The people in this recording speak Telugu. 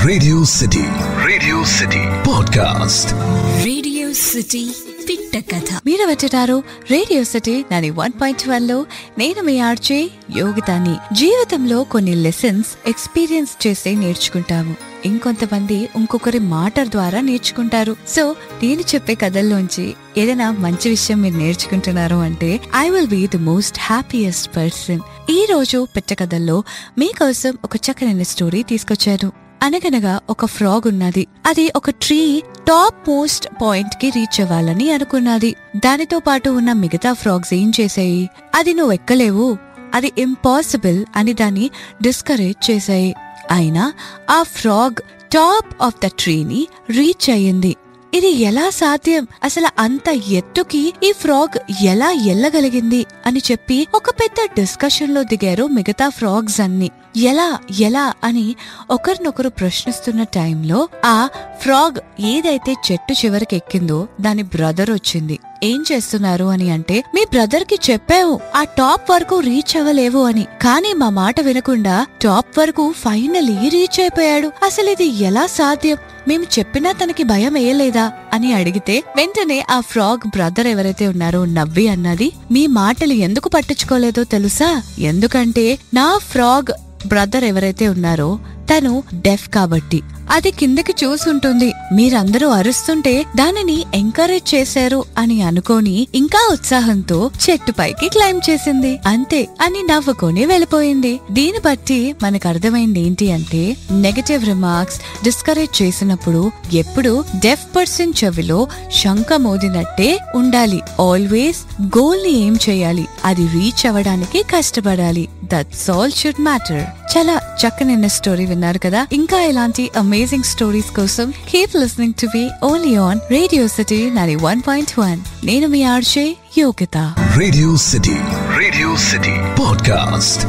Radio city podcast. Radio city పిట్ట కథ. మీరు వచ్చారు రేడియో సిటీ 91.1 లో. నేను మీ ఆర్జే యోగితాని. జీవితంలో కొన్ని లెసన్స్ ఎక్స్పీరియన్స్ చేసి నేర్చుకుంటాము, ఇంకొంతమంది ఇంకొకరి మాట ద్వారా నేర్చుకుంటారు. సో నేను చెప్పే కథల్లోంచి ఏదైనా మంచి విషయం మీరు నేర్చుకుంటున్నారు అంటే I will be the most happiest person. ఈ రోజు పిట్ట కథల్లో మీకోసం ఒక చక్కనైన స్టోరీ తీసుకొచ్చాను. అనగనగా ఒక ఫ్రాగ్ ఉన్నది. అది ఒక ట్రీ టాప్ మోస్ట్ పాయింట్ కి రీచ్ అవ్వాలని అనుకున్నది. దానితో పాటు ఉన్న మిగతా ఫ్రాగ్స్ ఏం చేశాయి? అది నువ్వు ఎక్కలేవు, అది ఇంపాసిబుల్ అని దాన్ని డిస్కరేజ్ చేశాయి. అయినా ఆ ఫ్రాగ్ టాప్ ఆఫ్ ద ట్రీని రీచ్ అయ్యింది. ఇది ఎలా సాధ్యం? అసలు అంత ఎత్తుకి ఈ ఫ్రాగ్ ఎలా ఎల్లగలిగింది అని చెప్పి ఒక పెద్ద డిస్కషన్ లో దిగారు మిగతా ఫ్రాగ్స్ అన్ని. ఎలా అని ఒకరినొకరు ప్రశ్నిస్తున్న టైంలో ఆ ఫ్రాగ్ ఏదైతే చెట్టు చివరికి ఎక్కిందో దాని బ్రదర్ వచ్చింది. ఏం చేస్తున్నారు అని అంటే, మీ బ్రదర్ కి చెప్పావు ఆ టాప్ వరకు రీచ్ అవ్వలేవు అని, కానీ మా మాట వినకుండా టాప్ వరకు ఫైనలీ రీచ్ అయిపోయాడు. అసలు ఇది ఎలా సాధ్యం? మేము చెప్పినా తనకి భయం వేయలేదా అని అడిగితే, వెంటనే ఆ ఫ్రాగ్ బ్రదర్ ఎవరైతే ఉన్నారో నవ్వి అన్నది, మీ మాటలు ఎందుకు పట్టించుకోలేదో తెలుసా? ఎందుకంటే నా ఫ్రాగ్ బ్రదర్ ఎవరైతే ఉన్నారో తను డెఫ్ కాబట్టి అది కిందకి చూసుంటుంది. మీరందరూ అరుస్తుంటే దానిని ఎంకరేజ్ చేశారు అని అనుకోని ఇంకా ఉత్సాహంతో చెట్టు పైకి క్లైంబ్ చేసింది. అంతే అని నవ్వుకొని వెళ్ళిపోయింది. దీన్ని బట్టి మనకు అర్థమైంది ఏంటి అంటే, నెగటివ్ రిమార్క్స్ డిస్కరేజ్ చేసినప్పుడు ఎప్పుడు డెఫ్ పర్సన్ చెవిలో శంఖ మోదినట్టే ఉండాలి. ఆల్వేస్ గోల్ ని ఏం చేయాలి, అది రీచ్ అవ్వడానికి కష్టపడాలి. That's all should matter. చాలా చక్కనైన స్టోరీ విన్నారు కదా. ఇంకా ఇలాంటి అమేజింగ్ స్టోరీస్ కోసం కీప్ లిస్నింగ్ టు మీ ఓన్లీ ఆన్ రేడియో సిటీ 91.1. నేను మీ RJ Yogita. Radio city podcast.